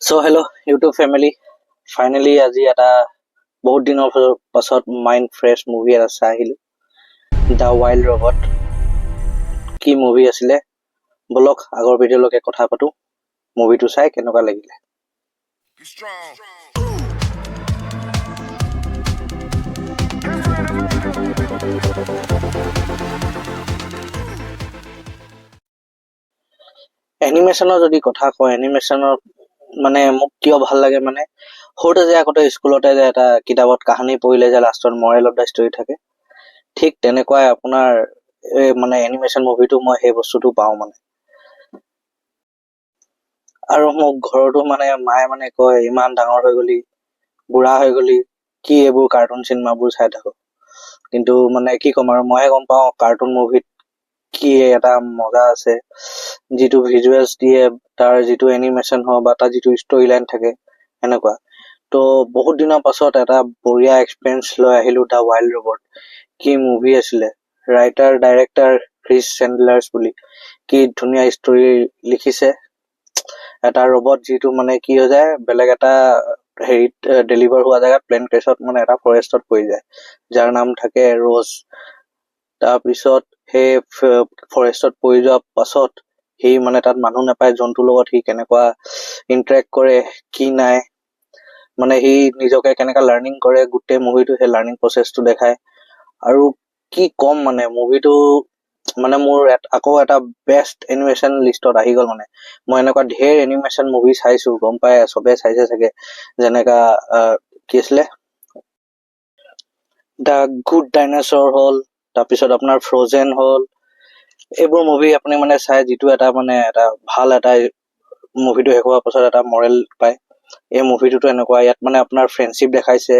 So hello YouTube family, finally আজি এটা বহুত দিনৰ পাছত মাইন্ড ফ্ৰেছ মুভি এটা চাই আহিলো দ্য ওয়াইল্ড ৰবট কি মুভি আছিলে বলক আগৰ ভিডিঅ'লৈকে কথা পাতো মুভিটো চাই কেনেকুৱা লাগিলে এনিমেশনৰ যদি কথা কয় এনিমেশনৰ মানে মোক কিয় ভাল লাগে মানে সৰুতে যে আগতে স্কুলতে যে এটা কিতাপত কাহিনী পঢ়িলে যে লাষ্টত মৰেল অফ দা ষ্টৰী থাকে ঠিক তেনেকুৱাই আপোনাৰ মানে এনিমেশন মুভিটো মই সেই বস্তুটো পাও মানে আৰু মোক ঘৰতো মানে মায়ে মানে কয় ইমান ডাঙৰ হৈ গলি বুঢ়া হৈ গলি কি এইবোৰ কাৰ্টুন চিনেমাবোৰ চাই থাকো কিন্তু মানে কি কম আৰু মইহে গম পাও কাৰ্টুন মুভিত কি এটা মজা আছে যেটো ভিজুৱেলছ দিয়ে তাৰ যেটো এনিমেশন হয় বা তাৰ যেটো ষ্টৰী লাইন থাকে এনেকুৱা তো বহুত দিনৰ পাছত এটা বঢ়িয়া এক্সপেৰিয়েন্স লৈ আহিলো দা ওয়াইল্ড ৰবট কি মুভি আছিলে ৰাইটাৰ ডাইৰেক্টৰ ক্ৰিছ চেন্ডলাৰ্ছ বুলি কি ধুনীয়া ষ্টৰী লিখিছে এটা ৰবট যেটো মানে কি হৈ যায় বেলেগ এটা হেৰিত ডেলিভাৰ হোৱা জায়গা প্লেন ক্ৰেছত মানে এটা ফৰেষ্টত পৰি যায় যাৰ নাম থাকে ৰ'জ তাৰ পিছত হে ফৰেষ্টত পৰি যোৱাৰ পাছত হি মানে তাত মানুহ নাপায় জন্তুৰ লগত হি কেনেকুৱা ইন্টাৰেক্ট কৰে কি নাই মানে হি নিজকে কেনেকা লাৰ্নিং কৰে গুটে মুভিটো হে লাৰ্নিং প্ৰসেসটো দেখায় আৰু কি কম মানে মুভিটো মানে মোৰ আকৌ এটা বেষ্ট এনিমেশন লিষ্টত আহি গল মানে মই এনেকুৱা ঢেৰ এনিমেশন মুভি চাইছো গম পাই সবে চাইছে চাগে যেনেকা কি আছিলে দা গুড ডাইনোসৰ হল তাৰপিছত আপোনাৰ ফ্ৰজেন হল এইবোৰ মুভি আপুনি মানে চাই যেটো এটা মানে এটা ভাল এটা মুভিটো শেষ হোৱাৰ পাছত এটা মৰেল পায় এই মুভিটোতো এনেকুৱা ইয়াত মানে আপোনাৰ ফ্ৰেণ্ডশিপ দেখাইছে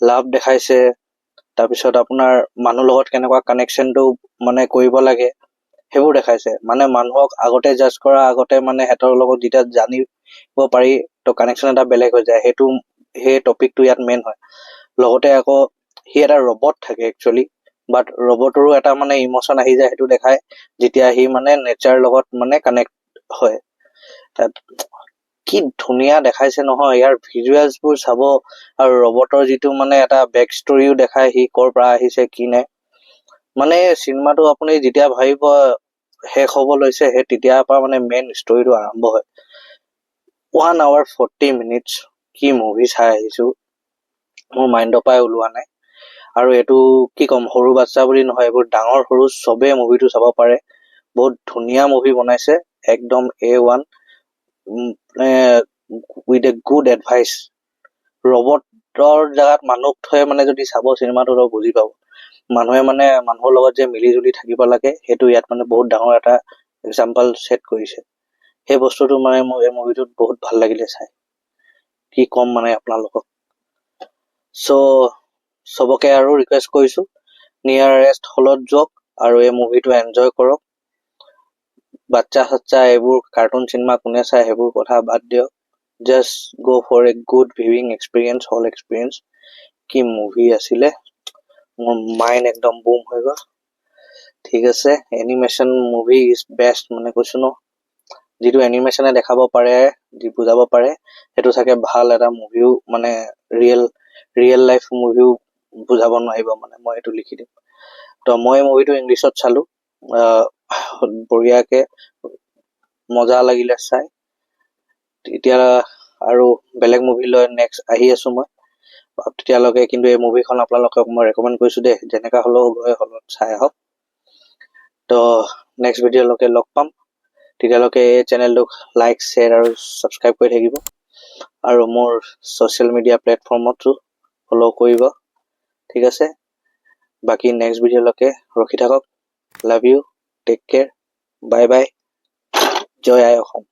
লাভ দেখাইছে তাৰপিছত আপোনাৰ মানুহ লগত কেনেকুৱা কানেকশনটো মানে কৰিব লাগে হেবোৰ দেখাইছে মানে মানুহক আগতে জাজ কৰা আগতে মানে হেতৰ লগত যেতিয়া জানিব পাৰি তো কানেকশন এটা বেলেগ হৈ যায় হেতু হে টপিকটো ইয়াত মেইন হয় লগতে আকৌ হি এটা ৰবট থাকে একচুয়ালি বাট ৰবটৰো এটা মানে ইমোশন আহি যায় হেতু দেখায় যেতিয়া হি মানে নেচাৰ লগত মানে কানেক্ট হয় তাত কি ধুনীয়া দেখাইছে নহয় ইয়াৰ ভিজুৱেলছ বোৰ চাব আৰু ৰবটৰ যেটো মানে এটা বেক ষ্টৰীও দেখায় হি কৰ পৰা আহিছে কি নাই মানে সিনেমাটো আপুনি যেতিয়া ভাবিব শেষ হ'ব লৈছে হে তেতিয়া পৰা মানে মেইন ষ্টৰীটো আৰম্ভ হয় 1 hour 40 minutes কি মুভি চাই আহিছো মোৰ মাইন্ডৰ পাই ওলোৱা নাই আৰু এটো কি কম সৰু বাচ্চা বুলি নহয় এবোৰ ডাঙৰ সৰু সবে মুভিটো চাব পাৰে বহুত ধুনীয়া মুভি বনাইছে একদম A1 with a good advice ৰবটৰ জাগাত মানুহ থৈ মানে যদি চাব সিনেমাটো তো বুজি পাব মানুহে মানে মানুহৰ লগত যে মিলি জুলি থাকিব লাগে হেতু ইয়াত মানে বহুত ডাঙৰ এটা এক্সাম্পল সেট কৰিছে হে বস্তুটো মানে মোৰ এই মুভিটোত বহুত ভাল লাগিলে চাই কি কম মানে আপোনালোকক সো সবকে আৰু ৰিকুৱেষ্ট কৰিছো নিয়াৰেষ্ট হলত যোক আৰু এই মুভিটো এনজয় কৰক বাচ্চা সচ্চা এইবোৰ কাৰ্টুন সিনেমা কোনে চাই হেবোৰ কথা বাদ দিয়ক just go for a good viewing experience whole experience কি মুভি আছিলে মোৰ মাইন্ড একদম বুম হৈ গল ঠিক আছে এনিমেশন মুভি ইজ বেষ্ট মানে কৈছো ন যেটো এনিমেশনে দেখাব পাৰে দি বুজাব পাৰে হেতু থাকে ভাল এটা মুভিও মানে ৰিয়েল লাইফ মুভিও বুজাব নোৱাৰিব মানে মই এটো লিখি দিম তো মই মুভিটো ইংলিছত চালো বঢ়িয়াকে মজা লাগিলে চাই এতিয়া আৰু বেলেগ মুভি লৈ নেক্সট আহি আছো মই তেতিয়ালৈকে কিন্তু এই মুভিখন আপোনালোকক মই ৰেকমেন্ড কৰিছো দে যেনেকা হলো গৈ হলত চাই হওক তো নেক্সট ভিডিঅ'লৈকে লগ পাম তেতিয়ালৈকে এই চেনেলটোক লাইক শ্বেয়াৰ আৰু সাবস্ক্ৰাইব কৰি থাকিব আৰু মোৰ সোশ্যাল মিডিয়া প্লেটফৰ্মতো ফলো কৰিব ঠিক আছে বাকি নেক্সট ভিডিঅ'লৈকে ৰখি থাকক love you take care bye bye জয় আই অসম